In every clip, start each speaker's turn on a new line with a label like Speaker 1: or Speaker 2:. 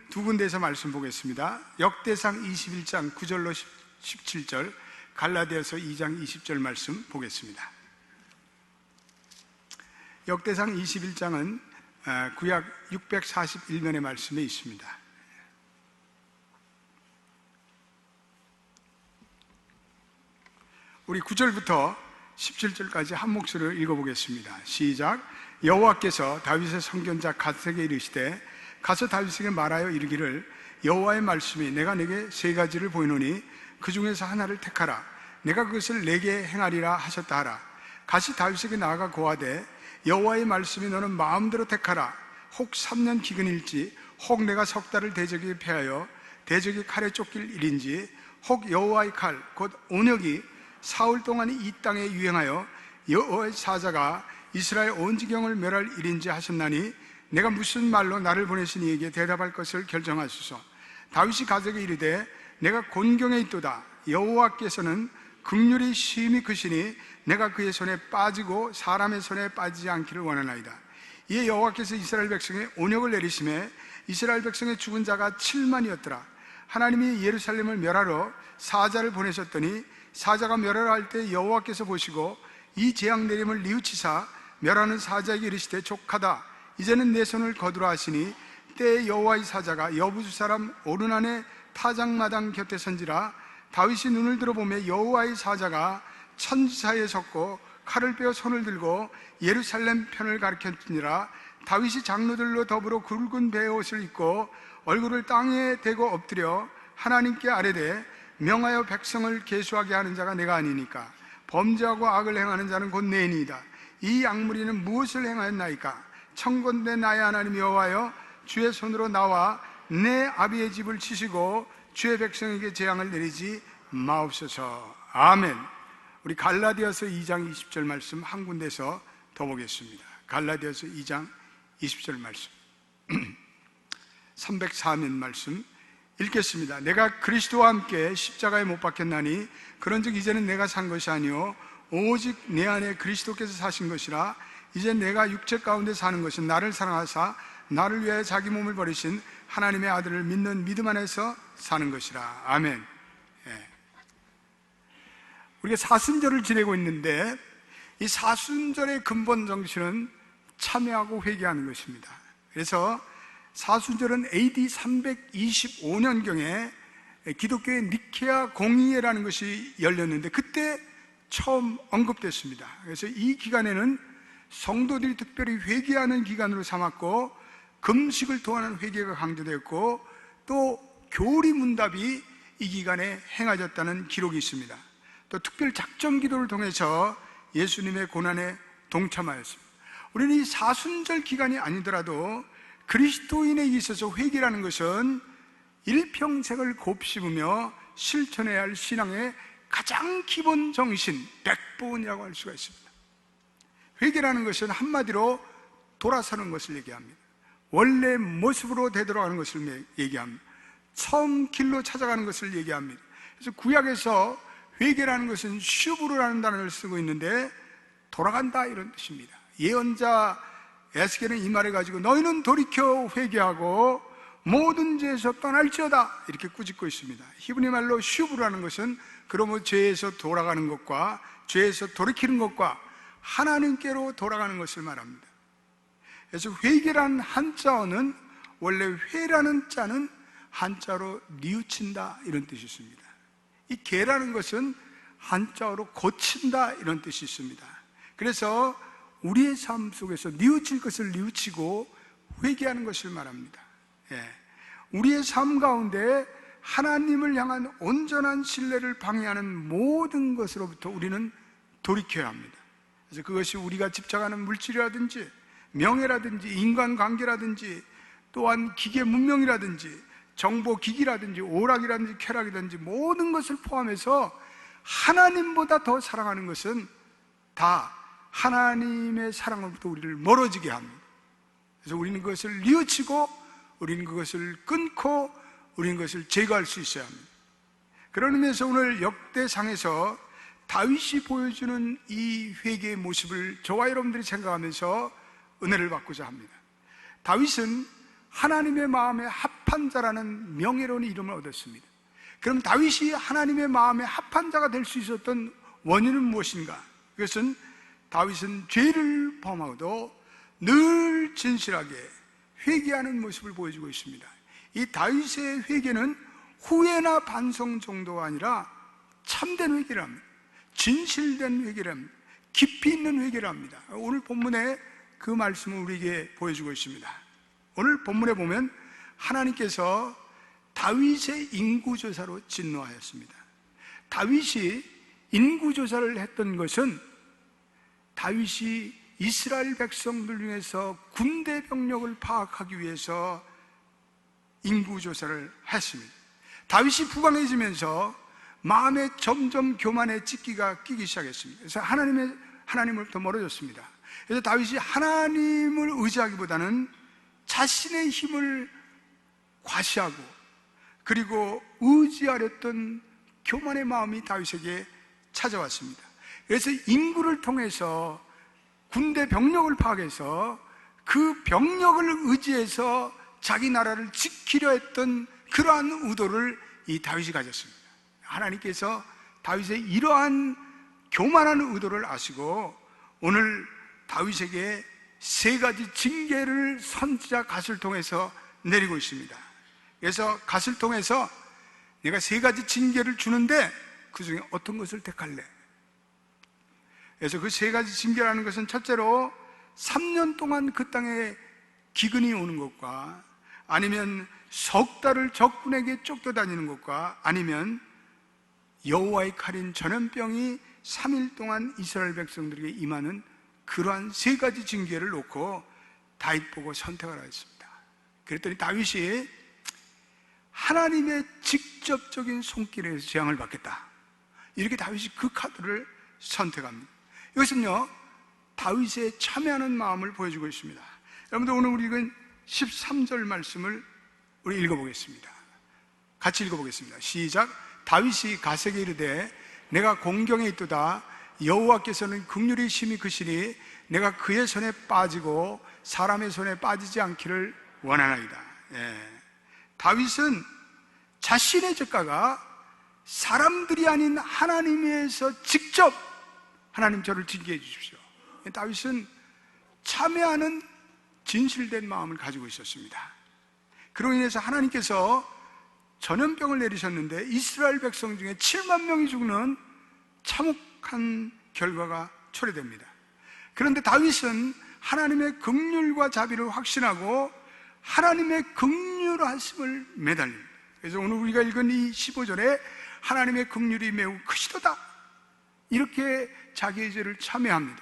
Speaker 1: 두 군데에서 말씀 보겠습니다. 역대상 21장 9절로 17절, 갈라디아서 2장 20절 말씀 보겠습니다. 역대상 21장은 구약 641면의 말씀에 있습니다. 우리 9절부터 17절까지 한 목소리로 읽어보겠습니다. 시작. 여호와께서 다윗의 선견자 갓에게 이르시되 가서 다윗에게 말하여 이르기를 여호와의 말씀이 내가 내게 세 가지를 보이노니 그 중에서 하나를 택하라. 내가 그것을 내게 행하리라 하셨다 하라. 갓이 다윗에게 나아가 고하되 여호와의 말씀이 너는 마음대로 택하라. 혹 3년 기근일지 혹 내가 석 달을 대적에게 패하여 대적이 칼에 쫓길 일인지 혹 여호와의 칼 곧 온역이 사흘 동안 이 땅에 유행하여 여호와의 사자가 이스라엘 온 지경을 멸할 일인지 하셨나니 내가 무슨 말로 나를 보내신 이에게 대답할 것을 결정하소서. 다윗이 갓에게 이르되 내가 곤경에 있도다. 여호와께서는 긍휼히 심히 크시니 내가 그의 손에 빠지고 사람의 손에 빠지지 않기를 원하나이다. 이에 여호와께서 이스라엘 백성에 온역을 내리심에 이스라엘 백성의 죽은 자가 7만이었더라. 하나님이 예루살렘을 멸하러 사자를 보내셨더니 사자가 멸하러 할 때 여호와께서 보시고 이 재앙 내림을 뉘우치사 멸하는 사자에게 이르시되 족하다. 이제는 내 손을 거두라 하시니 때에 여호와의 사자가 여부수 사람 오르난의 타작마당 곁에 선지라. 다윗이 눈을 들어보매 여호와의 사자가 천지 사이에 섰고 칼을 빼어 손을 들고 예루살렘 편을 가리켰느니라. 다윗이 장로들로 더불어 굵은 베옷을 입고 얼굴을 땅에 대고 엎드려 하나님께 아뢰되 명하여 백성을 계수하게 하는 자가 내가 아니니까 범죄하고 악을 행하는 자는 곧 내니이다. 이 악무리는 무엇을 행하였나이까? 청건대 나의 하나님 여호와여, 주의 손으로 나와 내 아비의 집을 치시고 주의 백성에게 재앙을 내리지 마옵소서. 아멘. 우리 갈라디아서 2장 20절 말씀 한 군데서 더 보겠습니다. 갈라디아서 2장 20절 말씀 304면 말씀 읽겠습니다. 내가 그리스도와 함께 십자가에 못 박혔나니 그런즉 이제는 내가 산 것이 아니요 오직 내 안에 그리스도께서 사신 것이라. 이제 내가 육체 가운데 사는 것은 나를 사랑하사 나를 위하여 자기 몸을 버리신 하나님의 아들을 믿는 믿음 안에서 사는 것이라. 아멘. 예. 우리가 사순절을 지내고 있는데 이 사순절의 근본 정신은 참회하고 회개하는 것입니다. 그래서 사순절은 AD 325년경에 기독교의 니케아 공의회라는 것이 열렸는데 그때 처음 언급됐습니다. 그래서 이 기간에는 성도들이 특별히 회개하는 기간으로 삼았고 금식을 통하는 회개가 강조되었고 또 교리문답이 이 기간에 행하졌다는 기록이 있습니다. 또 특별 작전 기도를 통해서 예수님의 고난에 동참하였습니다. 우리는 이 사순절 기간이 아니더라도 그리스도인에 있어서 회개라는 것은 일평생을 곱씹으며 실천해야 할 신앙의 가장 기본 정신, 백본이라고 할 수가 있습니다. 회개라는 것은 한마디로 돌아서는 것을 얘기합니다. 원래 모습으로 되돌아가는 것을 얘기합니다. 처음 길로 찾아가는 것을 얘기합니다. 그래서 구약에서 회개라는 것은 슈브르라는 단어를 쓰고 있는데 돌아간다 이런 뜻입니다. 예언자 에스겔은 이 말을 가지고 너희는 돌이켜 회개하고 모든 죄에서 떠날지어다 이렇게 꾸짖고 있습니다. 히브리 말로 슈브라는 것은 그러므로 죄에서 돌아가는 것과 죄에서 돌이키는 것과 하나님께로 돌아가는 것을 말합니다. 그래서 회개라는 한자어는 원래 회라는 자는 한자로 뉘우친다 이런 뜻이 있습니다. 이 개라는 것은 한자어로 고친다 이런 뜻이 있습니다. 그래서 우리의 삶 속에서 뉘우칠 것을 뉘우치고 회개하는 것을 말합니다. 우리의 삶 가운데 하나님을 향한 온전한 신뢰를 방해하는 모든 것으로부터 우리는 돌이켜야 합니다. 그래서 그것이 우리가 집착하는 물질이라든지 명예라든지 인간관계라든지 또한 기계 문명이라든지 정보기기라든지 오락이라든지 쾌락이라든지 모든 것을 포함해서 하나님보다 더 사랑하는 것은 다 하나님의 사랑으로부터 우리를 멀어지게 합니다. 그래서 우리는 그것을 뉘우치고 우리는 그것을 끊고 우리는 그것을 제거할 수 있어야 합니다. 그런 의미에서 오늘 역대상에서 다윗이 보여주는 이 회개의 모습을 저와 여러분들이 생각하면서 은혜를 받고자 합니다. 다윗은 하나님의 마음에 합한 합한 자라는 명예로운 이름을 얻었습니다. 그럼 다윗이 하나님의 마음에 합한 자가 될 수 있었던 원인은 무엇인가? 그것은 다윗은 죄를 범하고도 늘 진실하게 회개하는 모습을 보여주고 있습니다. 이 다윗의 회개는 후회나 반성 정도가 아니라 참된 회개를 합니다. 진실된 회개를 합니다. 깊이 있는 회개를 합니다. 오늘 본문에 그 말씀을 우리에게 보여주고 있습니다. 오늘 본문에 보면 하나님께서 다윗의 인구조사로 진노하였습니다. 다윗이 인구조사를 했던 것은 다윗이 이스라엘 백성들 중에서 군대 병력을 파악하기 위해서 인구조사를 했습니다. 다윗이 부강해지면서 마음에 점점 교만의 찌기가 끼기 시작했습니다. 그래서 하나님으로부터 멀어졌습니다. 그래서 다윗이 하나님을 의지하기보다는 자신의 힘을 과시하고 그리고 의지하렸던 교만의 마음이 다윗에게 찾아왔습니다. 그래서 인구를 통해서 군대 병력을 파악해서 그 병력을 의지해서 자기 나라를 지키려 했던 그러한 의도를 이 다윗이 가졌습니다. 하나님께서 다윗의 이러한 교만한 의도를 아시고 오늘 다윗에게 세 가지 징계를 선지자 갓을 통해서 내리고 있습니다. 그래서 갓을 통해서 내가 세 가지 징계를 주는데 그 중에 어떤 것을 택할래? 그래서 그 세 가지 징계라는 것은 첫째로 3년 동안 그 땅에 기근이 오는 것과 아니면 석 달을 적군에게 쫓겨다니는 것과 아니면 여호와의 칼인 전염병이 3일 동안 이스라엘 백성들에게 임하는 그러한 세 가지 징계를 놓고 다윗 보고 선택하라 했습니다. 그랬더니 다윗이 하나님의 직접적인 손길에서 재앙을 받겠다, 이렇게 다윗이 그 카드를 선택합니다. 이것은요 다윗의 참여하는 마음을 보여주고 있습니다. 여러분들 오늘 우리 읽은 13절 말씀을 우리 읽어보겠습니다. 같이 읽어보겠습니다. 시작. 다윗이 갓에게 이르되 내가 공경에 있도다. 여호와께서는 긍휼히 심히 크시니 내가 그의 손에 빠지고 사람의 손에 빠지지 않기를 원하나이다. 다윗은 자신의 죄가가 사람들이 아닌 하나님에서 직접 하나님 저를 징계해 주십시오. 다윗은 참회하는 진실된 마음을 가지고 있었습니다. 그로 인해서 하나님께서 전염병을 내리셨는데 이스라엘 백성 중에 7만 명이 죽는 참혹한 결과가 초래됩니다. 그런데 다윗은 하나님의 긍휼과 자비를 확신하고 하나님의 긍휼하심을 매달립니다. 그래서 오늘 우리가 읽은 이 15절에 하나님의 긍휼이 매우 크시도다, 이렇게 자기의 죄를 참회합니다.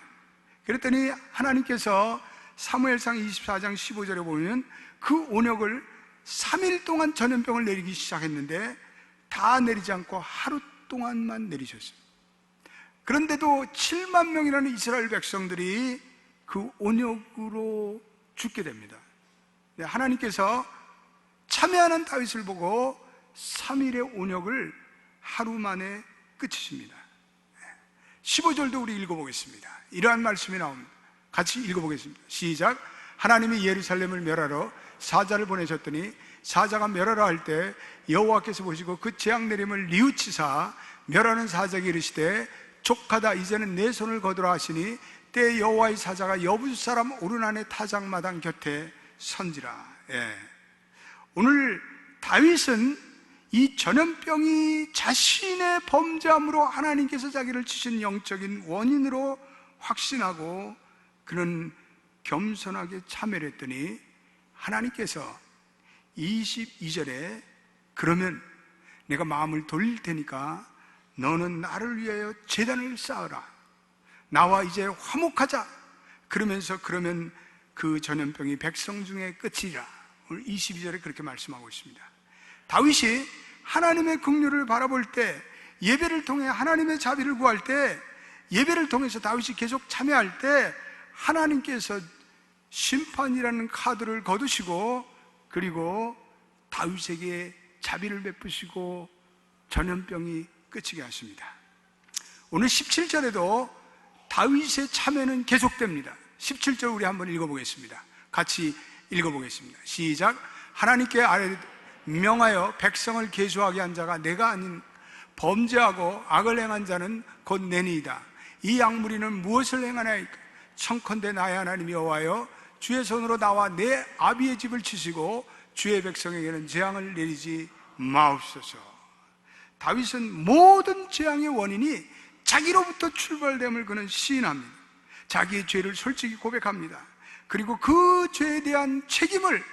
Speaker 1: 그랬더니 하나님께서 사무엘상 24장 15절에 보면 그 온역을 3일 동안 전염병을 내리기 시작했는데 다 내리지 않고 하루 동안만 내리셨어요. 그런데도 7만 명이라는 이스라엘 백성들이 그 온역으로 죽게 됩니다. 하나님께서 참회하는 다윗을 보고 3일의 온역을 하루 만에 끝이십니다. 15절도 우리 읽어보겠습니다. 이러한 말씀이 나옵니다. 같이 읽어보겠습니다. 시작. 하나님이 예루살렘을 멸하러 사자를 보내셨더니 사자가 멸하라 할 때 여호와께서 보시고 그 재앙 내림을 뉘우치사 멸하는 사자에게 이르시되 족하다, 이제는 내 손을 거두라 하시니 때 여호와의 사자가 여부수 사람 오르난의 타작마당 곁에 선지라. 오늘 다윗은 이 전염병이 자신의 범죄함으로 하나님께서 자기를 치신 영적인 원인으로 확신하고 그는 겸손하게 참회를 했더니 하나님께서 22절에 그러면 내가 마음을 돌릴 테니까 너는 나를 위하여 제단을 쌓으라, 나와 이제 화목하자. 그러면서 그러면 그 전염병이 백성 중에 끝이라. 오늘 22절에 그렇게 말씀하고 있습니다. 다윗이 하나님의 긍휼을 바라볼 때, 예배를 통해 하나님의 자비를 구할 때, 예배를 통해서 다윗이 계속 참여할 때 하나님께서 심판이라는 카드를 거두시고 그리고 다윗에게 자비를 베푸시고 전염병이 끝이게 하십니다. 오늘 17절에도 다윗의 참회는 계속됩니다. 17절 우리 한번 읽어보겠습니다. 같이 읽어보겠습니다. 시작. 하나님께 아뢰 명하여 백성을 계수하게 한 자가 내가 아닌 범죄하고 악을 행한 자는 곧 내니이다. 이 약무리는 무엇을 행하나이까? 청컨대 나의 하나님 여호와여, 주의 손으로 나와 내 아비의 집을 치시고 주의 백성에게는 재앙을 내리지 마옵소서. 다윗은 모든 재앙의 원인이 자기로부터 출발됨을 그는 시인합니다. 자기의 죄를 솔직히 고백합니다. 그리고 그 죄에 대한 책임을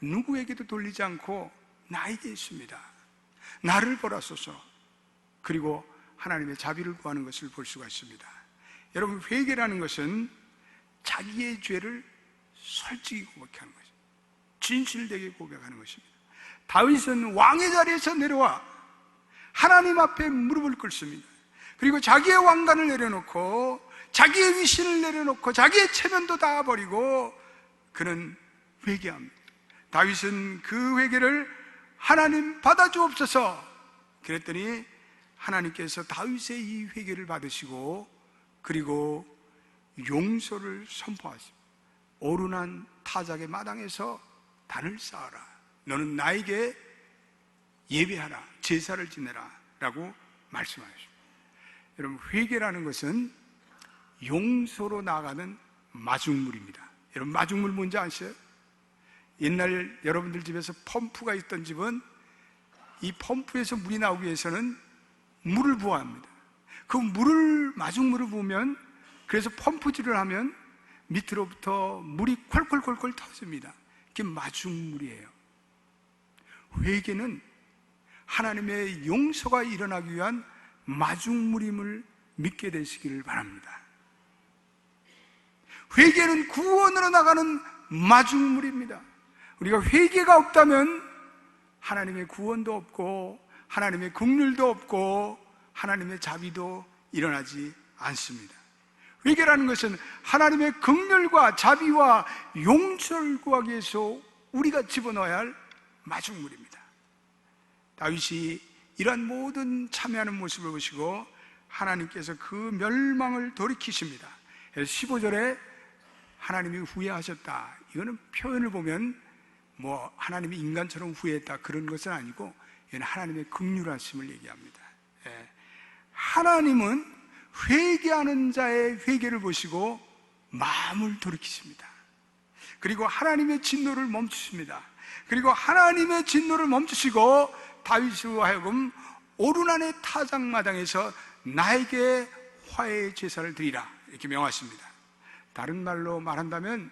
Speaker 1: 누구에게도 돌리지 않고 나에게 있습니다. 나를 벌하소서. 그리고 하나님의 자비를 구하는 것을 볼 수가 있습니다. 여러분, 회개라는 것은 자기의 죄를 솔직히 고백하는 것입니다. 진실되게 고백하는 것입니다. 다윗은 왕의 자리에서 내려와 하나님 앞에 무릎을 꿇습니다. 그리고 자기의 왕관을 내려놓고 자기의 위신을 내려놓고 자기의 체면도 다 버리고 그는 회개합니다. 다윗은 그 회개를 하나님 받아주옵소서 그랬더니 하나님께서 다윗의 이 회개를 받으시고 그리고 용서를 선포하십니다. 오르난 타작의 마당에서 단을 쌓아라. 너는 나에게 예배하라. 제사를 지내라 라고 말씀하십니다. 여러분, 회개라는 것은 용서로 나가는 마중물입니다. 여러분, 마중물 뭔지 아세요? 옛날 여러분들 집에서 펌프가 있던 집은 이 펌프에서 물이 나오기 위해서는 물을 부어야 합니다. 그 마중물을 부으면, 그래서 펌프질을 하면 밑으로부터 물이 콸콸콸콸 터집니다. 그게 마중물이에요. 회개는 하나님의 용서가 일어나기 위한 마중물임을 믿게 되시기를 바랍니다. 회개는 구원으로 나가는 마중물입니다. 우리가 회개가 없다면 하나님의 구원도 없고 하나님의 긍휼도 없고 하나님의 자비도 일어나지 않습니다. 회개라는 것은 하나님의 긍휼과 자비와 용서를 구하기 위해서 우리가 집어넣어야 할 마중물입니다. 다윗이 이러한 모든 참여하는 모습을 보시고 하나님께서 그 멸망을 돌이키십니다. 그래서 15절에 하나님이 후회하셨다. 이거는 표현을 보면 뭐 하나님이 인간처럼 후회했다 그런 것은 아니고 이건 하나님의 긍휼하심을 얘기합니다. 하나님은 회개하는 자의 회개를 보시고 마음을 돌이키십니다. 그리고 하나님의 진노를 멈추십니다. 그리고 하나님의 진노를 멈추시고 다윗으로 하여금 오르난의 타작마당에서 나에게 화해의 제사를 드리라 이렇게 명하십니다. 다른 말로 말한다면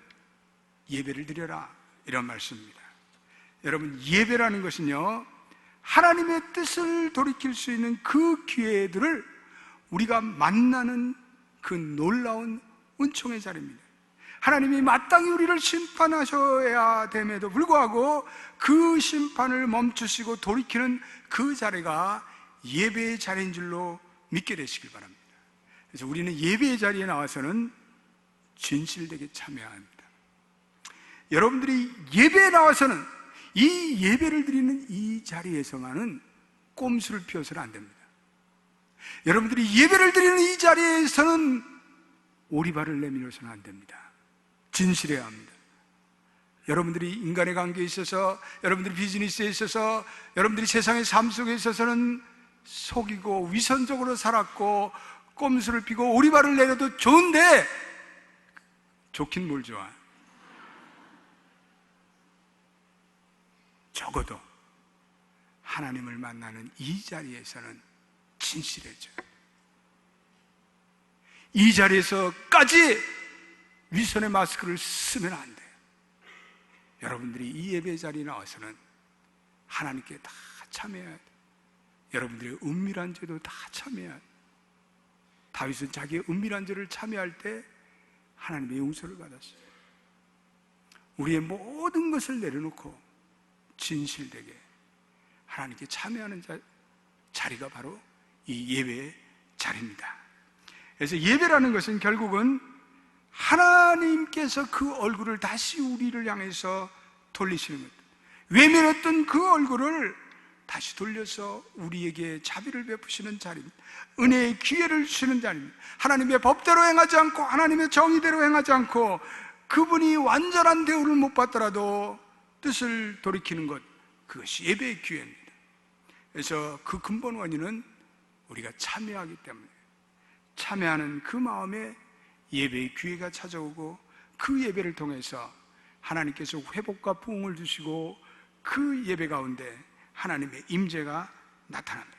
Speaker 1: 예배를 드려라 이런 말씀입니다. 여러분, 예배라는 것은요, 하나님의 뜻을 돌이킬 수 있는 그 기회들을 우리가 만나는 그 놀라운 은총의 자리입니다. 하나님이 마땅히 우리를 심판하셔야 됨에도 불구하고 그 심판을 멈추시고 돌이키는 그 자리가 예배의 자리인 줄로 믿게 되시길 바랍니다. 그래서 우리는 예배의 자리에 나와서는 진실되게 참여해야 합니다. 여러분들이 예배에 나와서는 이 예배를 드리는 이 자리에서만은 꼼수를 피워서는 안 됩니다. 여러분들이 예배를 드리는 이 자리에서는 오리발을 내밀어서는 안 됩니다. 진실해야 합니다. 여러분들이 인간의 관계에 있어서, 여러분들이 비즈니스에 있어서, 여러분들이 세상의 삶 속에 있어서는 속이고 위선적으로 살았고 꼼수를 피고 오리발을 내려도 좋은데 좋긴 뭘 좋아. 적어도 하나님을 만나는 이 자리에서는 진실해져요. 이 자리에서까지 위선의 마스크를 쓰면 안 돼요. 여러분들이 이 예배 자리에 나와서는 하나님께 다 참여해야 돼요. 여러분들의 은밀한 죄도 다 참여해야 돼요. 다윗은 자기의 은밀한 죄를 참여할 때 하나님의 용서를 받았어요. 우리의 모든 것을 내려놓고 진실되게 하나님께 참여하는 자리가 바로 이 예배의 자리입니다. 그래서 예배라는 것은 결국은 하나님께서 그 얼굴을 다시 우리를 향해서 돌리시는 것, 외면했던 그 얼굴을 다시 돌려서 우리에게 자비를 베푸시는 자리입니다. 은혜의 기회를 주시는 자리입니다. 하나님의 법대로 행하지 않고 하나님의 정의대로 행하지 않고 그분이 완전한 대우를 못 받더라도 뜻을 돌이키는 것, 그것이 예배의 기회입니다. 그래서 그 근본 원인은 우리가 참여하기 때문에, 참여하는 그 마음에 예배의 기회가 찾아오고 그 예배를 통해서 하나님께서 회복과 부흥을 주시고 그 예배 가운데 하나님의 임재가 나타납니다.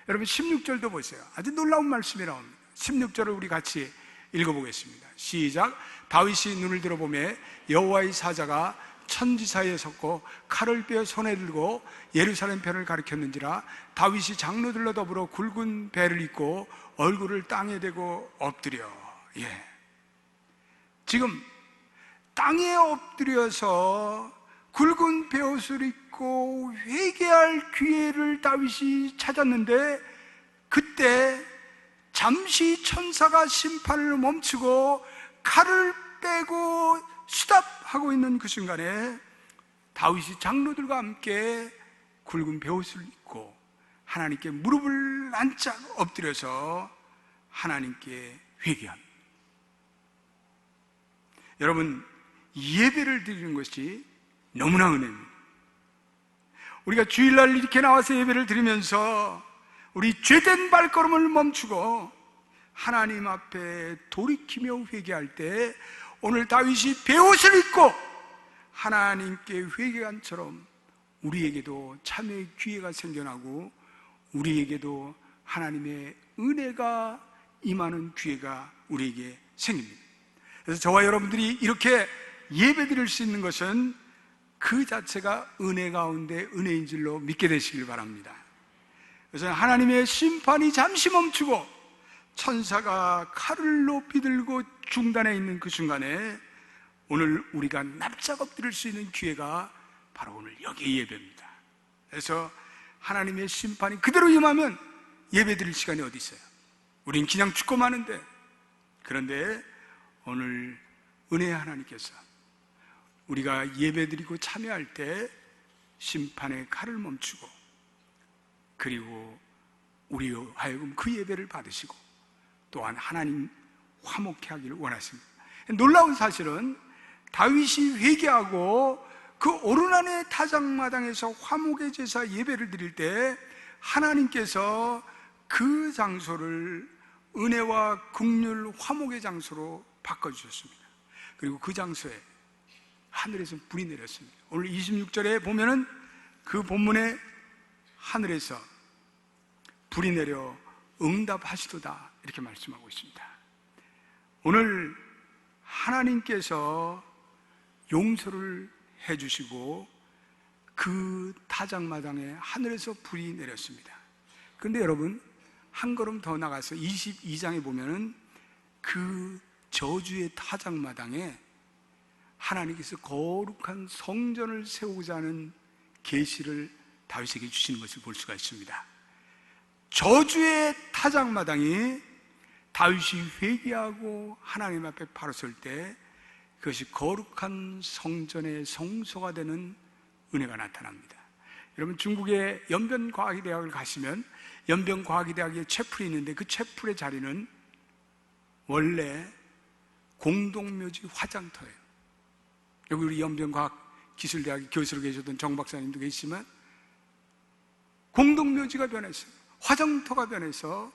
Speaker 1: 여러분 16절도 보세요. 아주 놀라운 말씀이 나옵니다. 16절을 우리 같이 읽어보겠습니다. 시작. 다윗이 눈을 들어보매 여호와의 사자가 천지 사이에 섰고 칼을 빼어 손에 들고 예루살렘 편을 가리켰는지라. 다윗이 장로들로 더불어 굵은 배를 입고 얼굴을 땅에 대고 엎드려. 지금 땅에 엎드려서 굵은 베옷을 입고 회개할 기회를 다윗이 찾았는데, 그때 잠시 천사가 심판을 멈추고 칼을 빼고 수답하고 있는 그 순간에 다윗이 장로들과 함께 굵은 베옷을 입고 하나님께 무릎을 란짝 엎드려서 하나님께 회개합니다. 여러분, 예배를 드리는 것이 너무나 은혜입니다. 우리가 주일날 이렇게 나와서 예배를 드리면서 우리 죄된 발걸음을 멈추고 하나님 앞에 돌이키며 회개할 때, 오늘 다윗이 베옷을 입고 하나님께 회개한처럼 우리에게도 참여의 기회가 생겨나고 우리에게도 하나님의 은혜가 임하는 기회가 우리에게 생깁니다. 그래서 저와 여러분들이 이렇게 예배드릴 수 있는 것은 그 자체가 은혜 가운데 은혜인 줄로 믿게 되시길 바랍니다. 그래서 하나님의 심판이 잠시 멈추고 천사가 칼을 높이 들고 중단에 있는 그 순간에 오늘 우리가 납작 엎드릴 수 있는 기회가 바로 오늘 여기의 예배입니다. 그래서 하나님의 심판이 그대로 임하면 예배 드릴 시간이 어디 있어요? 우린 그냥 죽고 마는데. 그런데 오늘 은혜의 하나님께서 우리가 예배 드리고 참여할 때 심판의 칼을 멈추고, 그리고 우리로 하여금 그 예배를 받으시고 또한 하나님 화목케 하기를 원하십니다. 놀라운 사실은 다윗이 회개하고 그 오르난의 타작마당에서 화목의 제사 예배를 드릴 때 하나님께서 그 장소를 은혜와 긍휼 화목의 장소로 바꿔주셨습니다. 그리고 그 장소에 하늘에서 불이 내렸습니다. 오늘 26절에 보면은 그 본문에 하늘에서 불이 내려 응답하시도다 이렇게 말씀하고 있습니다. 오늘 하나님께서 용서를 해주시고 그 타작마당에 하늘에서 불이 내렸습니다. 그런데 여러분, 한 걸음 더 나가서 22장에 보면은 그 저주의 타작마당에 하나님께서 거룩한 성전을 세우고자 하는 계시를 다윗에게 주시는 것을 볼 수가 있습니다. 저주의 타작마당이 다윗이 회개하고 하나님 앞에 바로 설 때 그것이 거룩한 성전의 성소가 되는 은혜가 나타납니다. 여러분, 중국의 연변과학대학을 가시면 연변과학대학에 채플이 있는데 그 채플의 자리는 원래 공동묘지 화장터예요. 여기 우리 연변과학기술대학 교수로 계셨던 정 박사님도 계시지만 공동묘지가 변했어요. 화장터가 변해서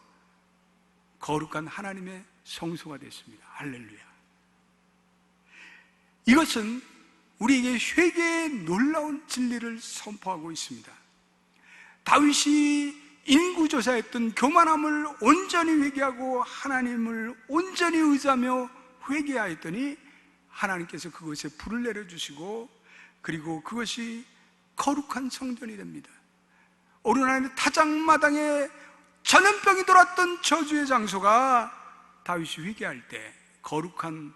Speaker 1: 거룩한 하나님의 성소가 됐습니다. 할렐루야. 이것은 우리에게 회개의 놀라운 진리를 선포하고 있습니다. 다윗이 인구조사했던 교만함을 온전히 회개하고 하나님을 온전히 의지하며 회개하였더니 하나님께서 그것에 불을 내려주시고 그리고 그것이 거룩한 성전이 됩니다. 오르난의 타작마당에 전염병이 돌았던 저주의 장소가 다윗이 회개할 때 거룩한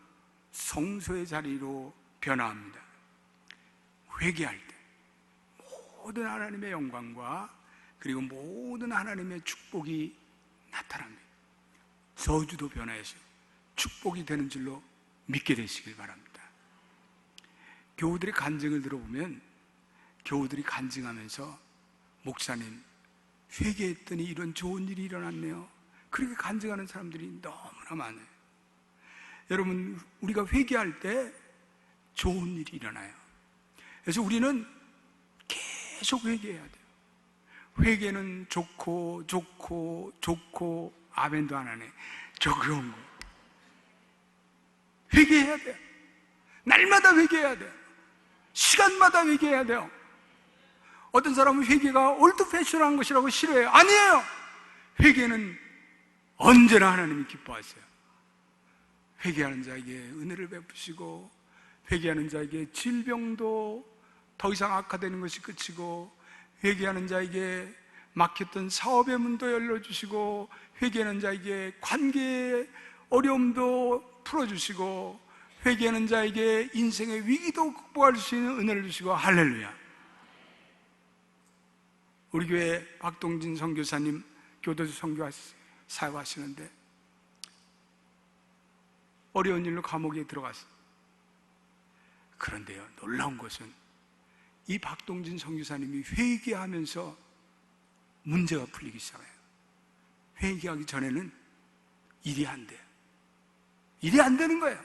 Speaker 1: 성소의 자리로 변화합니다. 회개할 때 모든 하나님의 영광과 그리고 모든 하나님의 축복이 나타납니다. 저주도 변화해서 축복이 되는 줄로 믿게 되시길 바랍니다. 교우들의 간증을 들어보면 교우들이 간증하면서 목사님, 회개했더니 이런 좋은 일이 일어났네요. 그렇게 간증하는 사람들이 너무나 많아요. 여러분, 우리가 회개할 때 좋은 일이 일어나요. 그래서 우리는 계속 회개해야 돼요. 회개는 좋고 아멘도 안 하네. 적용 거. 회개해야 돼요. 날마다 회개해야 돼요. 시간마다 회개해야 돼요. 어떤 사람은 회개가 올드 패션한 것이라고 싫어해요. 아니에요. 회개는 언제나 하나님이 기뻐하세요. 회개하는 자에게 은혜를 베푸시고, 회개하는 자에게 질병도 더 이상 악화되는 것이 그치고, 회개하는 자에게 막혔던 사업의 문도 열려주시고, 회개하는 자에게 관계의 어려움도 풀어주시고, 회개하는 자에게 인생의 위기도 극복할 수 있는 은혜를 주시고, 할렐루야. 우리 교회 박동진 선교사님 교도소 선교 사역하시는데 어려운 일로 감옥에 들어갔어요. 그런데요, 놀라운 것은 이 박동진 선교사님이 회개하면서 문제가 풀리기 시작해요. 회개하기 전에는 일이 안 돼요. 일이 안 되는 거예요.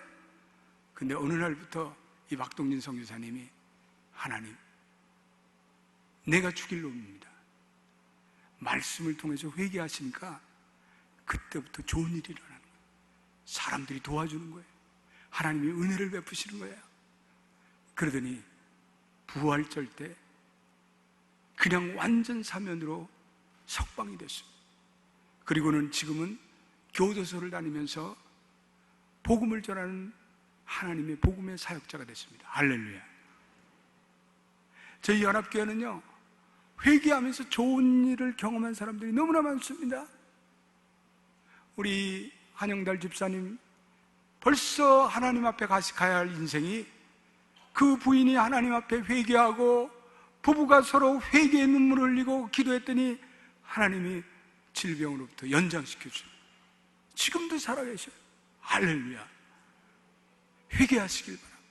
Speaker 1: 근데 어느 날부터 이 박동진 선교사님이, 하나님, 내가 죽일 놈입니다. 말씀을 통해서 회개하시니까 그때부터 좋은 일이 일어나는 거예요. 사람들이 도와주는 거예요. 하나님이 은혜를 베푸시는 거예요. 그러더니 부활절 때 그냥 완전 사면으로 석방이 됐어요. 그리고는 지금은 교도소를 다니면서 복음을 전하는 하나님의 복음의 사역자가 됐습니다. 할렐루야. 저희 연합교회는요, 회개하면서 좋은 일을 경험한 사람들이 너무나 많습니다. 우리 한영달 집사님, 벌써 하나님 앞에 가야 할 인생이, 그 부인이 하나님 앞에 회개하고 부부가 서로 회개의 눈물을 흘리고 기도했더니 하나님이 질병으로부터 연장시켜 주셔요. 지금도 살아계셔요. 할렐루야. 회개하시길 바랍니다.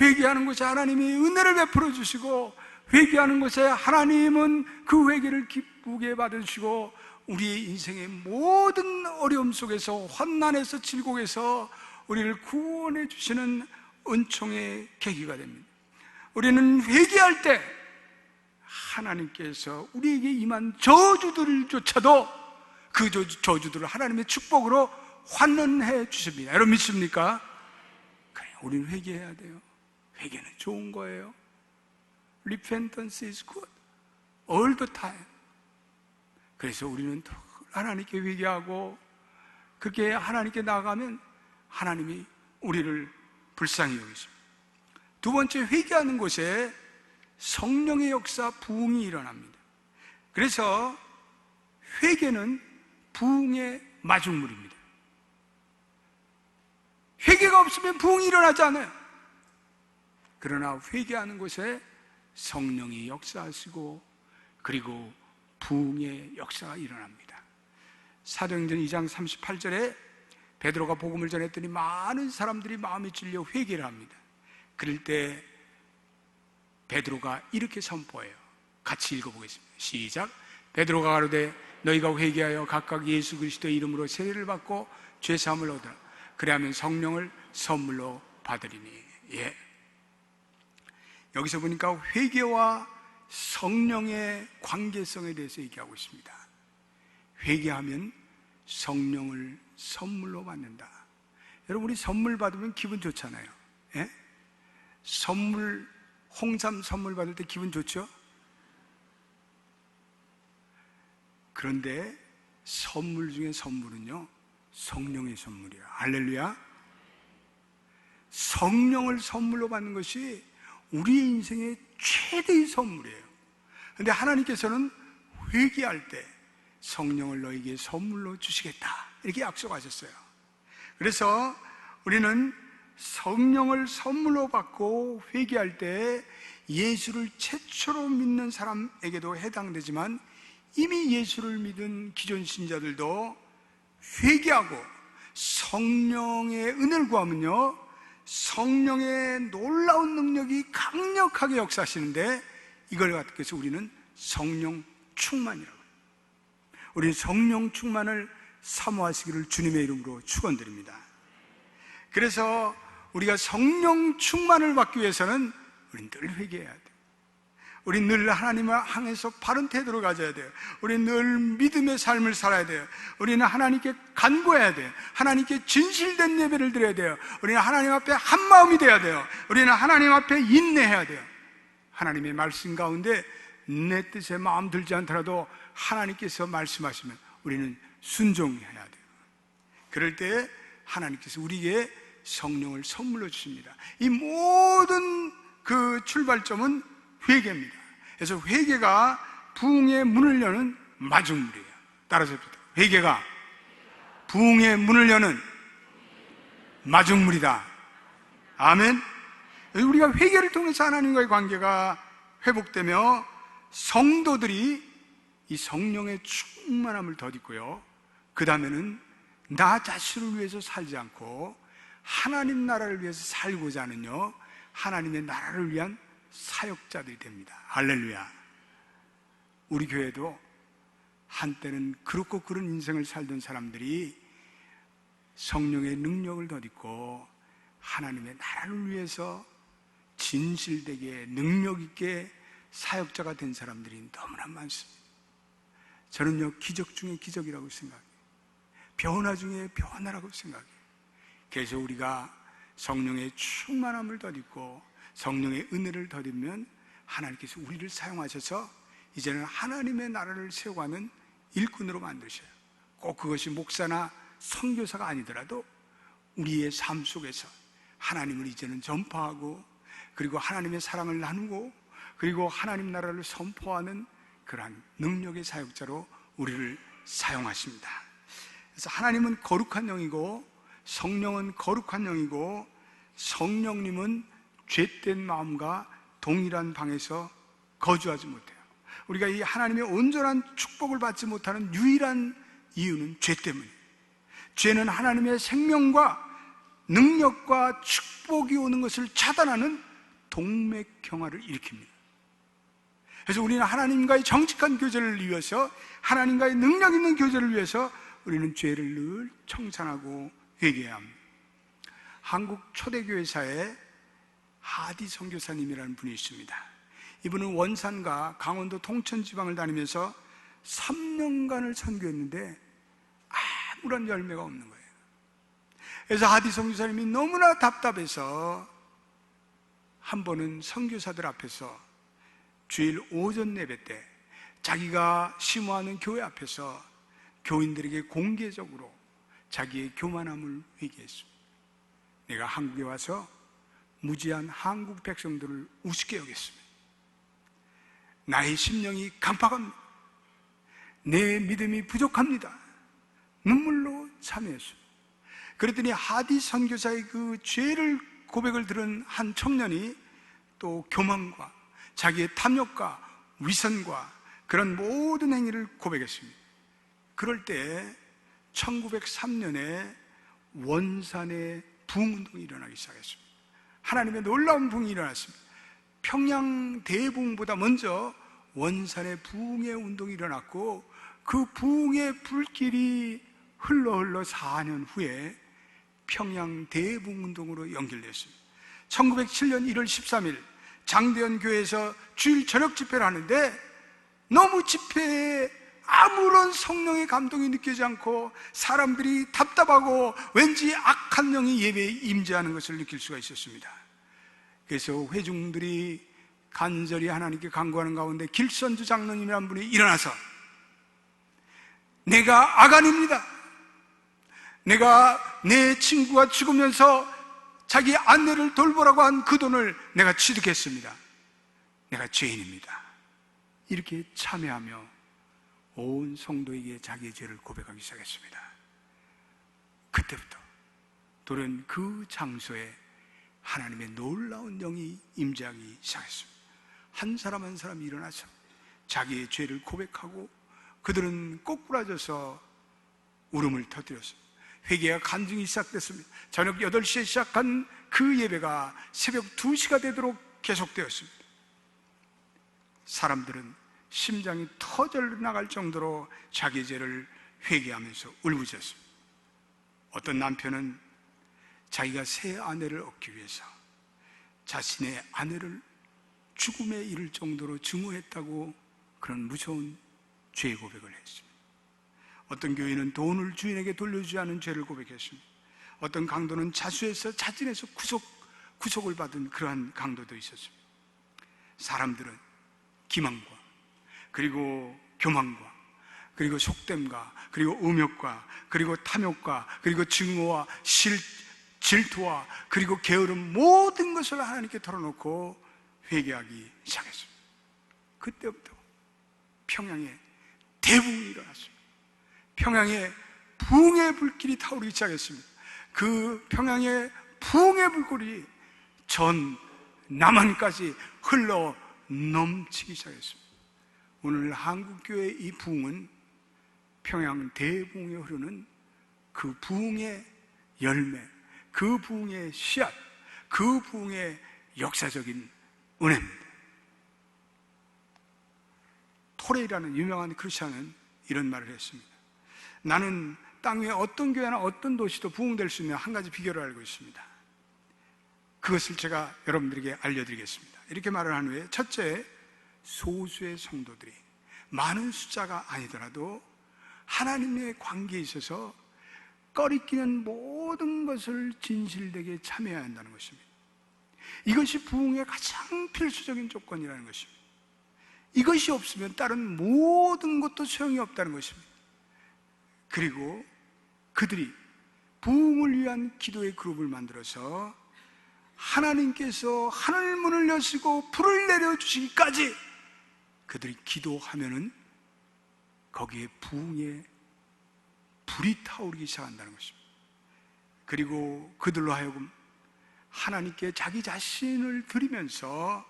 Speaker 1: 회개하는 것에 하나님이 은혜를 베풀어 주시고, 회개하는 것에 하나님은 그 회개를 기쁘게 받으시고, 우리의 인생의 모든 어려움 속에서, 환난에서, 질곡에서 우리를 구원해 주시는 은총의 계기가 됩니다. 우리는 회개할 때 하나님께서 우리에게 임한 저주들조차도 그 저주들을 하나님의 축복으로 환원해 주십니다. 여러분 믿습니까? 그래, 우리는 회개해야 돼요. 회개는 좋은 거예요. Repentance is good all the time. 그래서 우리는 하나님께 회개하고 그렇게 하나님께 나아가면 하나님이 우리를 불쌍히 여기십니다. 두 번째, 회개하는 곳에 성령의 역사, 부흥이 일어납니다. 그래서 회개는 부흥의 마중물입니다. 회개가 없으면 부흥이 일어나지 않아요. 그러나 회개하는 곳에 성령이 역사하시고 그리고 부흥의 역사가 일어납니다. 사도행전 2장 38절에 베드로가 복음을 전했더니 많은 사람들이 마음이 찔려 회개를 합니다. 그럴 때 베드로가 이렇게 선포해요. 같이 읽어보겠습니다. 시작. 베드로가 가로되 너희가 회개하여 각각 예수 그리스도의 이름으로 세례를 받고 죄사함을 얻으라. 그래야면 성령을 선물로 받으리니. 예. 여기서 보니까 회개와 성령의 관계성에 대해서 얘기하고 있습니다. 회개하면 성령을 선물로 받는다. 여러분, 우리 선물 받으면 기분 좋잖아요. 예? 선물, 홍삼 선물 받을 때 기분 좋죠? 그런데 선물 중에 선물은요, 성령의 선물이에요. 할렐루야. 성령을 선물로 받는 것이 우리의 인생의 최대의 선물이에요. 그런데 하나님께서는 회개할 때 성령을 너에게 선물로 주시겠다, 이렇게 약속하셨어요. 그래서 우리는 성령을 선물로 받고 회개할 때 예수를 최초로 믿는 사람에게도 해당되지만, 이미 예수를 믿은 기존 신자들도 회개하고 성령의 은혜를 구하면요, 성령의 놀라운 능력이 강력하게 역사하시는데, 이걸 갖고서 우리는 성령 충만이라고 해요. 우리는 성령 충만을 사모하시기를 주님의 이름으로 축원드립니다. 그래서 우리가 성령 충만을 받기 위해서는 우리는 늘 회개해야 돼요. 우리 늘 하나님을 향해서 바른 태도를 가져야 돼요. 우리 늘 믿음의 삶을 살아야 돼요. 우리는 하나님께 간구해야 돼요. 하나님께 진실된 예배를 드려야 돼요. 우리는 하나님 앞에 한마음이 돼야 돼요. 우리는 하나님 앞에 인내해야 돼요. 하나님의 말씀 가운데 내 뜻에 마음 들지 않더라도 하나님께서 말씀하시면 우리는 순종해야 돼요. 그럴 때 하나님께서 우리에게 성령을 선물로 주십니다. 이 모든 그 출발점은 회개입니다. 그래서 회개가 부흥의 문을 여는 마중물이에요. 따라서 회개가 부흥의 문을 여는 마중물이다. 아멘. 우리가 회개를 통해서 하나님과의 관계가 회복되며 성도들이 이 성령의 충만함을 덧입고요, 그 다음에는 나 자신을 위해서 살지 않고 하나님 나라를 위해서 살고자 하는요, 하나님의 나라를 위한 사역자들이 됩니다. 할렐루야. 우리 교회도 한때는 그렇고 그런 인생을 살던 사람들이 성령의 능력을 덧입고 하나님의 나라를 위해서 진실되게 능력 있게 사역자가 된 사람들이 너무나 많습니다. 저는요, 기적 중에 기적이라고 생각해요. 변화 중에 변화라고 생각해요. 그래서 우리가 성령의 충만함을 덧입고 성령의 은혜를 덧입으면 하나님께서 우리를 사용하셔서 이제는 하나님의 나라를 세워가는 일꾼으로 만드셔요. 꼭 그것이 목사나 선교사가 아니더라도 우리의 삶 속에서 하나님을 이제는 전파하고, 그리고 하나님의 사랑을 나누고, 그리고 하나님 나라를 선포하는 그러한 능력의 사역자로 우리를 사용하십니다. 그래서 하나님은 거룩한 영이고 성령은 거룩한 영이고 성령님은 죄된 마음과 동일한 방에서 거주하지 못해요. 우리가 이 하나님의 온전한 축복을 받지 못하는 유일한 이유는 죄 때문이에요. 죄는 하나님의 생명과 능력과 축복이 오는 것을 차단하는 동맥경화를 일으킵니다. 그래서 우리는 하나님과의 정직한 교제를 위해서, 하나님과의 능력 있는 교제를 위해서 우리는 죄를 늘 청산하고 회개해야 합니다. 한국 초대교회사에 하디 선교사님이라는 분이 있습니다. 이분은 원산과 강원도 통천 지방을 다니면서 3년간을 선교했는데 아무런 열매가 없는 거예요. 그래서 하디 선교사님이 너무나 답답해서 한 번은 선교사들 앞에서 주일 오전 예배 때 자기가 심호하는 교회 앞에서 교인들에게 공개적으로 자기의 교만함을 회개했습니다. 내가 한국에 와서 무지한 한국 백성들을 우습게 여겼습니다. 나의 심령이 강팍합니다. 내 믿음이 부족합니다. 눈물로 참여했습니다. 그랬더니 하디 선교사의 그 죄를 고백을 들은 한 청년이 또 교만과 자기의 탐욕과 위선과 그런 모든 행위를 고백했습니다. 그럴 때 1903년에 원산에 부흥운동이 일어나기 시작했습니다. 하나님의 놀라운 부흥이 일어났습니다. 평양 대부흥보다 먼저 원산의 부흥의 운동이 일어났고, 그 부흥의 불길이 흘러 4년 후에 평양 대부흥운동으로 연결됐습니다. 1907년 1월 13일 장대현 교회에서 주일 저녁 집회를 하는데 너무 집회에 아무런 성령의 감동이 느껴지지 않고 사람들이 답답하고 왠지 악한 영이 예배에 임재하는 것을 느낄 수가 있었습니다. 그래서 회중들이 간절히 하나님께 간구하는 가운데 길선주 장로님이라는 분이 일어나서, 내가 아간입니다. 내가 내 친구가 죽으면서 자기 아내를 돌보라고 한 그 돈을 내가 취득했습니다. 내가 죄인입니다. 이렇게 참회하며 온 성도에게 자기의 죄를 고백하기 시작했습니다. 그때부터 돌연 그 장소에 하나님의 놀라운 영이 임재하기 시작했습니다. 한 사람 한 사람이 일어나서 자기의 죄를 고백하고 그들은 꼬꾸라져서 울음을 터뜨렸습니다. 회개가 간증이 시작됐습니다. 저녁 8시에 시작한 그 예배가 새벽 2시가 되도록 계속되었습니다. 사람들은 심장이 터져 나갈 정도로 자기 죄를 회개하면서 울부짖었습니다. 어떤 남편은 자기가 새 아내를 얻기 위해서 자신의 아내를 죽음에 이를 정도로 증오했다고 그런 무서운 죄 고백을 했습니다. 어떤 교인은 돈을 주인에게 돌려주지 않은 죄를 고백했습니다. 어떤 강도는 자수해서 자진해서 구속을 받은 그러한 강도도 있었습니다. 사람들은 기만과 그리고 교만과 그리고 속됨과 그리고 음욕과 그리고 탐욕과 그리고 증오와 질투와 그리고 게으름 모든 것을 하나님께 털어놓고 회개하기 시작했습니다. 그때부터 평양에 대붕이 일어났습니다. 평양에 부흥의 불길이 타오르기 시작했습니다. 그 평양의 부흥의 불길이 전 남한까지 흘러 넘치기 시작했습니다. 오늘 한국교회의 이 부흥은 평양 대부흥에 흐르는 그 부흥의 열매, 그 부흥의 씨앗, 그 부흥의 역사적인 은혜입니다. 토레이라는 유명한 크리스찬은 이런 말을 했습니다. 나는 땅 위에 어떤 교회나 어떤 도시도 부흥될 수 있는 한 가지 비결을 알고 있습니다. 그것을 제가 여러분들에게 알려드리겠습니다. 이렇게 말을 한 후에, 첫째, 소수의 성도들이 많은 숫자가 아니더라도 하나님의 관계에 있어서 꺼리끼는 모든 것을 진실되게 참여해야 한다는 것입니다. 이것이 부흥의 가장 필수적인 조건이라는 것입니다. 이것이 없으면 다른 모든 것도 소용이 없다는 것입니다. 그리고 그들이 부흥을 위한 기도의 그룹을 만들어서 하나님께서 하늘 문을 여시고 불을 내려주시기까지 그들이 기도하면은 거기에 부흥의 불이 타오르기 시작한다는 것입니다. 그리고 그들로 하여금 하나님께 자기 자신을 드리면서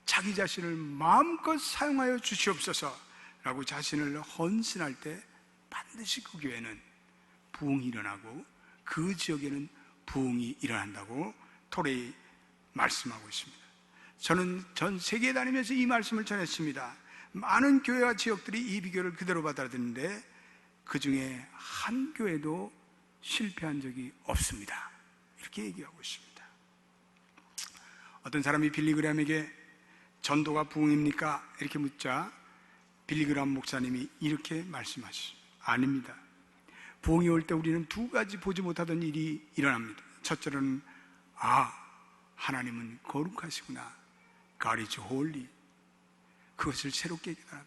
Speaker 1: 자기 자신을 마음껏 사용하여 주시옵소서 라고 자신을 헌신할 때 반드시 그 교회는 부흥이 일어나고 그 지역에는 부흥이 일어난다고 토레이 말씀하고 있습니다. 저는 전 세계에 다니면서 이 말씀을 전했습니다. 많은 교회와 지역들이 이 비결을 그대로 받아들이는데 그 중에 한 교회도 실패한 적이 없습니다. 이렇게 얘기하고 있습니다. 어떤 사람이 빌리그램에게 전도가 부흥입니까? 이렇게 묻자 빌리그램 목사님이 이렇게 말씀하셨습니다. 아닙니다. 부흥이 올 때 우리는 두 가지 보지 못하던 일이 일어납니다. 첫째로는 하나님은 거룩하시구나, God is holy, 그것을 새롭게 깨달았다.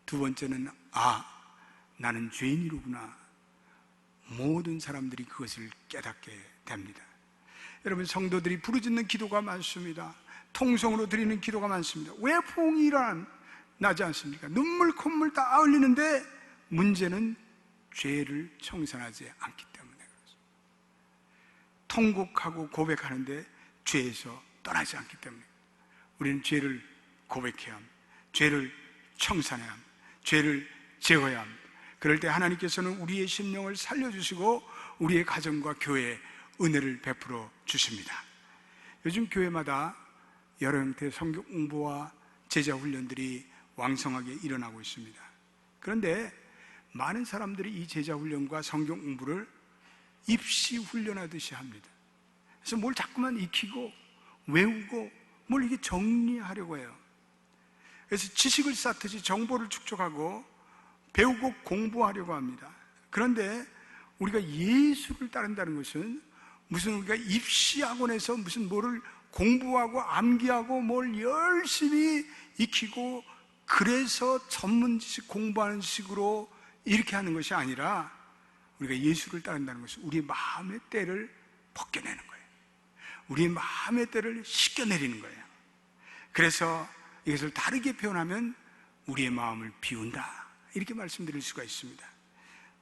Speaker 1: 두 번째는 나는 죄인이로구나, 모든 사람들이 그것을 깨닫게 됩니다. 여러분, 성도들이 부르짖는 기도가 많습니다. 통성으로 드리는 기도가 많습니다. 왜 부흥이 일어나지 않습니까? 눈물 콧물 다 흘리는데 문제는 죄를 청산하지 않기 때문에 그렇습니다. 통곡하고 고백하는데 죄에서 떠나지 않기 때문에 우리는 죄를 고백해야 합니다. 죄를 청산해야 합니다. 죄를 제어해야 합니다. 그럴 때 하나님께서는 우리의 심령을 살려주시고 우리의 가정과 교회에 은혜를 베풀어 주십니다. 요즘 교회마다 여러 형태의 성경 공부와 제자 훈련들이 왕성하게 일어나고 있습니다. 그런데 많은 사람들이 이 제자 훈련과 성경 공부를 입시 훈련하듯이 합니다. 그래서 뭘 자꾸만 익히고 외우고 뭘 이게 정리하려고 해요. 그래서 지식을 쌓듯이 정보를 축적하고 배우고 공부하려고 합니다. 그런데 우리가 예수를 따른다는 것은 무슨 우리가 입시학원에서 무슨 뭐를 공부하고 암기하고 뭘 열심히 익히고 그래서 전문 지식 공부하는 식으로 이렇게 하는 것이 아니라 우리가 예수를 따른다는 것은 우리의 마음의 때를 벗겨내는 거예요. 우리의 마음의 때를 씻겨내리는 거예요. 그래서 이것을 다르게 표현하면 우리의 마음을 비운다, 이렇게 말씀드릴 수가 있습니다.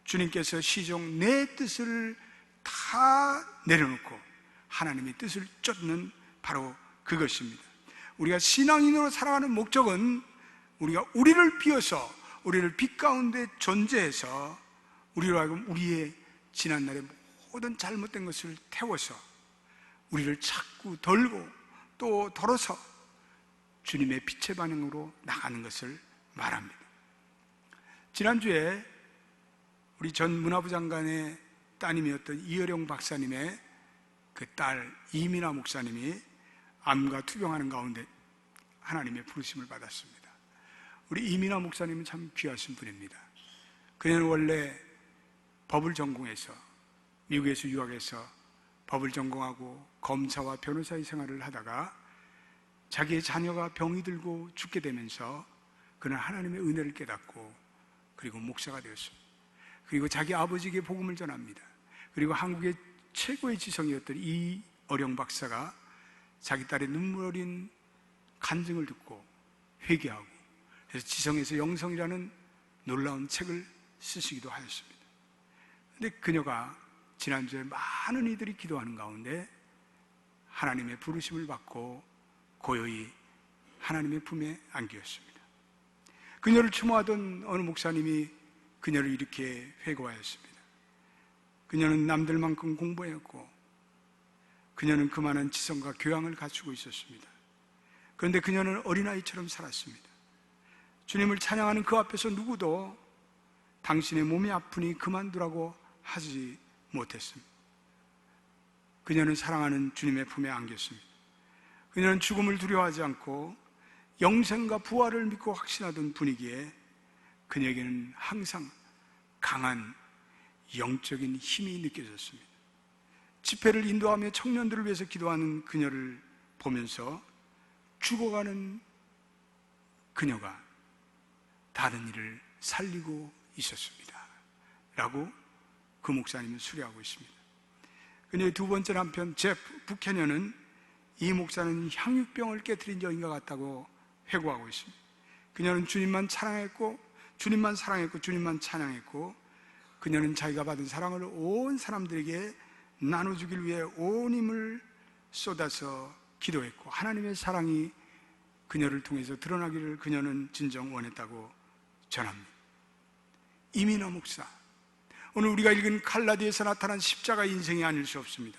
Speaker 1: 주님께서 시종 내 뜻을 다 내려놓고 하나님의 뜻을 쫓는 바로 그것입니다. 우리가 신앙인으로 살아가는 목적은 우리가 우리를 비워서 우리를 빛 가운데 존재해서 우리로 하여금 우리의 지난날의 모든 잘못된 것을 태워서 우리를 자꾸 덜고 또 덜어서 주님의 빛의 반응으로 나가는 것을 말합니다. 지난주에 우리 전 문화부 장관의 따님이었던 이어령 박사님의 그 딸 이민아 목사님이 암과 투병하는 가운데 하나님의 부르심을 받았습니다. 우리 이민아 목사님은 참 귀하신 분입니다. 그녀는 원래 법을 전공해서 미국에서 유학해서 법을 전공하고 검사와 변호사의 생활을 하다가 자기의 자녀가 병이 들고 죽게 되면서 그는 하나님의 은혜를 깨닫고 그리고 목사가 되었습니다. 그리고 자기 아버지에게 복음을 전합니다. 그리고 한국의 최고의 지성이었던 이어령 박사가 자기 딸의 눈물 어린 간증을 듣고 회개하고 그래서 지성에서 영성이라는 놀라운 책을 쓰시기도 하였습니다. 그런데 그녀가 지난주에 많은 이들이 기도하는 가운데 하나님의 부르심을 받고 고요히 하나님의 품에 안기었습니다. 그녀를 추모하던 어느 목사님이 그녀를 이렇게 회고하였습니다. 그녀는 남들만큼 공부했고 그녀는 그만한 지성과 교양을 갖추고 있었습니다. 그런데 그녀는 어린아이처럼 살았습니다. 주님을 찬양하는 그 앞에서 누구도 당신의 몸이 아프니 그만두라고 하지 못했습니다. 그녀는 사랑하는 주님의 품에 안겼습니다. 그녀는 죽음을 두려워하지 않고 영생과 부활을 믿고 확신하던 분이기에 그녀에게는 항상 강한 영적인 힘이 느껴졌습니다. 집회를 인도하며 청년들을 위해서 기도하는 그녀를 보면서 죽어가는 그녀가 다른 일을 살리고 있었습니다 라고 그 목사님은 수료하고 있습니다. 그녀의 두 번째 남편 제프 부캐녀는 이 목사는 향유병을 깨뜨린 여인과 같다고 회고하고 있습니다. 그녀는 주님만 사랑했고 주님만 찬양했고 그녀는 자기가 받은 사랑을 온 사람들에게 나눠주길 위해 온 힘을 쏟아서 기도했고 하나님의 사랑이 그녀를 통해서 드러나기를 그녀는 진정 원했다고 전합니다. 이민아 목사, 오늘 우리가 읽은 갈라디아에서 나타난 십자가의 인생이 아닐 수 없습니다.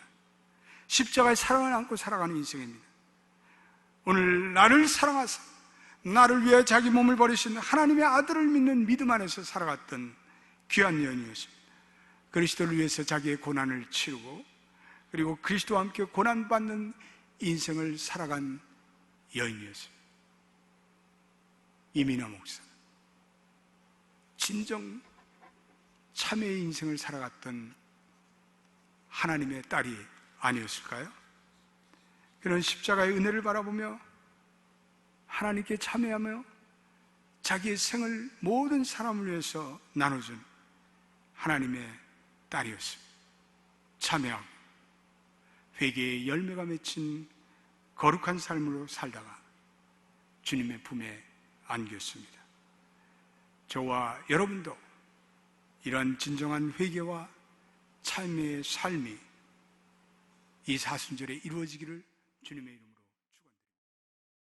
Speaker 1: 십자가의 사랑을 안고 살아가는 인생입니다. 오늘 나를 사랑하사 나를 위해 자기 몸을 버리신 하나님의 아들을 믿는 믿음 안에서 살아갔던 귀한 여인이었습니다. 그리스도를 위해서 자기의 고난을 치르고 그리고 그리스도와 함께 고난받는 인생을 살아간 여인이었습니다. 이민아 목사, 진정 참회의 인생을 살아갔던 하나님의 딸이 아니었을까요? 그는 십자가의 은혜를 바라보며 하나님께 참회하며 자기의 생을 모든 사람을 위해서 나눠준 하나님의 딸이었습니다. 참회하고 회개의 열매가 맺힌 거룩한 삶으로 살다가 주님의 품에 안겼습니다. 저와 여러분도 이러한 진정한 회개와 참회의 삶이 이 사순절에 이루어지기를 주님의 이름으로